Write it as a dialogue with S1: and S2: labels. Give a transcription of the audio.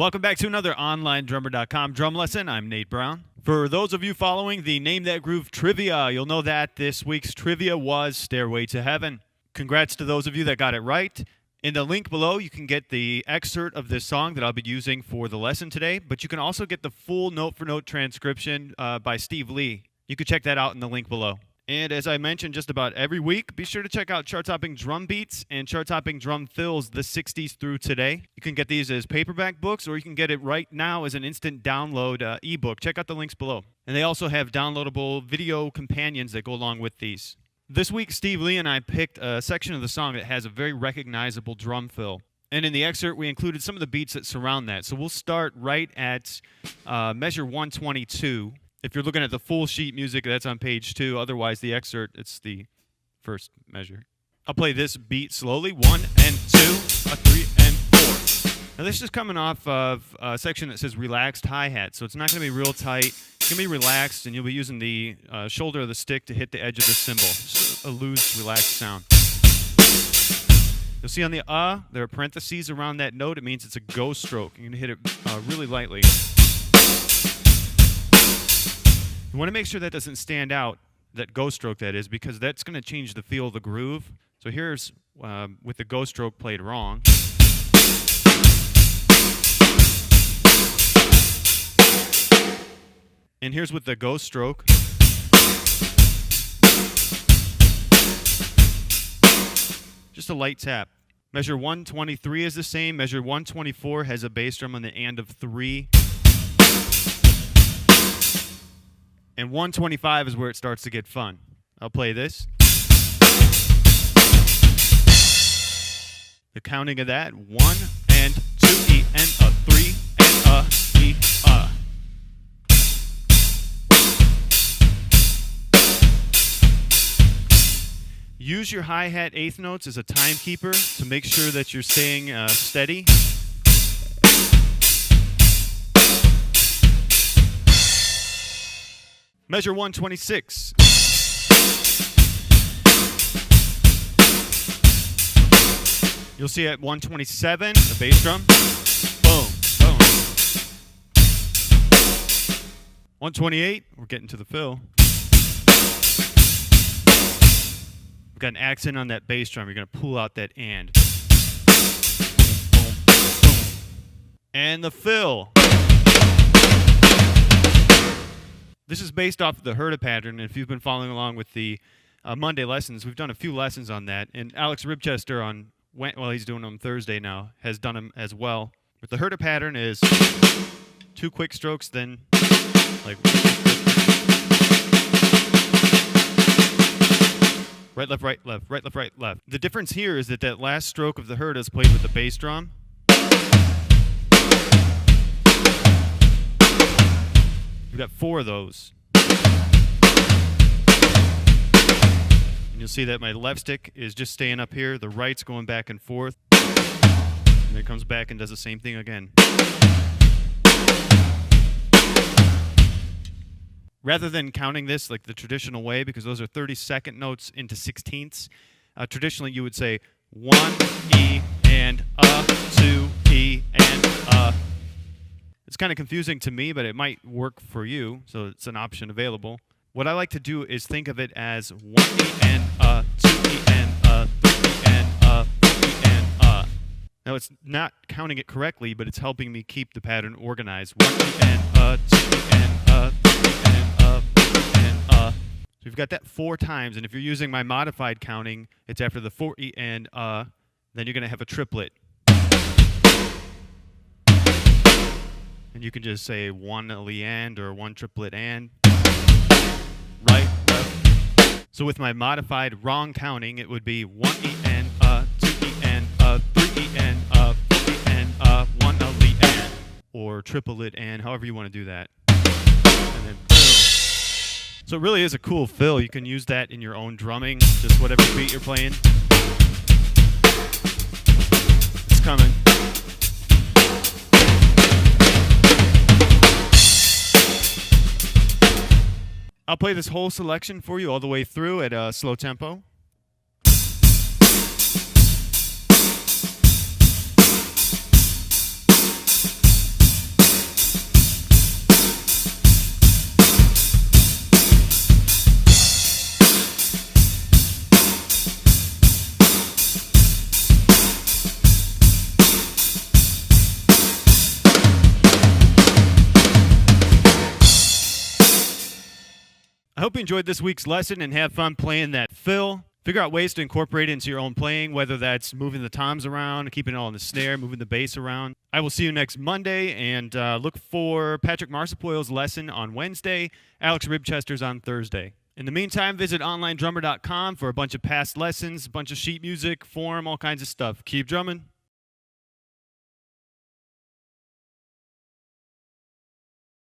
S1: Welcome back to another OnlineDrummer.com drum lesson. I'm Nate Brown. For those of you following the Name That Groove trivia, you'll know that this week's trivia was Stairway to Heaven. Congrats to those of you that got it right. In the link below, you can get the excerpt of this song that I'll be using for the lesson today, but you can also get the full note-for-note transcription by Steve Lee. You can check that out in the link below. And as I mentioned just about every week, be sure to check out chart-topping drum beats and chart-topping drum fills the 60s through today. You can get these as paperback books, or you can get it right now as an instant download ebook. Check out the links below. And they also have downloadable video companions that go along with these. This week, Steve Lee and I picked a section of the song that has a very recognizable drum fill. And in the excerpt, we included some of the beats that surround that. So we'll start right at measure 122. If you're looking at the full sheet music, that's on page 2. Otherwise, the excerpt, it's the first measure. I'll play this beat slowly. 1 and 2, 3 and 4. Now, this is coming off of a section that says relaxed hi-hat, so it's not going to be real tight. It's going to be relaxed, and you'll be using the shoulder of the stick to hit the edge of the cymbal. Just a loose, relaxed sound. You'll see on the there are parentheses around that note. It means it's a go stroke. You're going to hit it really lightly. You want to make sure that doesn't stand out, that go stroke that is, because that's going to change the feel of the groove. So here's with the go stroke played wrong. And here's with the go stroke. Just a light tap. Measure 123 is the same. Measure 124 has a bass drum on the and of 3. And 125 is where it starts to get fun. I'll play this. The counting of that, 1 and 2 E and a 3 and a E a. Use your hi-hat eighth notes as a timekeeper to make sure that you're staying steady. Measure 126. You'll see at 127, the bass drum. Boom, boom. 128, we're getting to the fill. We've got an accent on that bass drum. You're going to pull out that and. Boom, boom, boom. And the fill. This is based off of the herta pattern, and if you've been following along with the Monday lessons, we've done a few lessons on that. And Alex Ribchester, he's doing them Thursday now, has done them as well. But the herta pattern is 2 quick strokes, then like right, left, right, left, right, left, right, left. The difference here is that last stroke of the herta is played with the bass drum. We've got 4 of those. And you'll see that my left stick is just staying up here. The right's going back and forth. And then it comes back and does the same thing again. Rather than counting this like the traditional way, because those are 32nd notes into 16ths, traditionally you would say 1 E and a, 2 E and a. It's kind of confusing to me, but it might work for you, so it's an option available. What I like to do is think of it as 1 E and a, 2 E and a, 3 E and a, 4 E and a. Now it's not counting it correctly, but it's helping me keep the pattern organized. 1 E and a, 2 E and a, 3 E and a, 4 E and a. So you've got that 4 times, and if you're using my modified counting, it's after the 4 E and a, then you're going to have a triplet. And you can just say 1 and or 1 triplet and. Right, left. So with my modified wrong counting, it would be 1 E and 2 E and 3 E and 4 E and 1 Lee and. Or triplet and, however you want to do that. And then boom. So it really is a cool fill. You can use that in your own drumming, just whatever beat you're playing. It's coming. I'll play this whole selection for you all the way through at a slow tempo. hope you enjoyed this week's lesson and have fun playing that fill. Figure out ways to incorporate it into your own playing, whether that's moving the toms around, keeping it all in the snare, moving the bass around. I will see you next Monday, and look for Patrick Marsapoyle's lesson on Wednesday, Alex Ribchester's on Thursday. In the meantime, visit onlinedrummer.com for a bunch of past lessons, a bunch of sheet music, forum, all kinds of stuff. Keep drumming.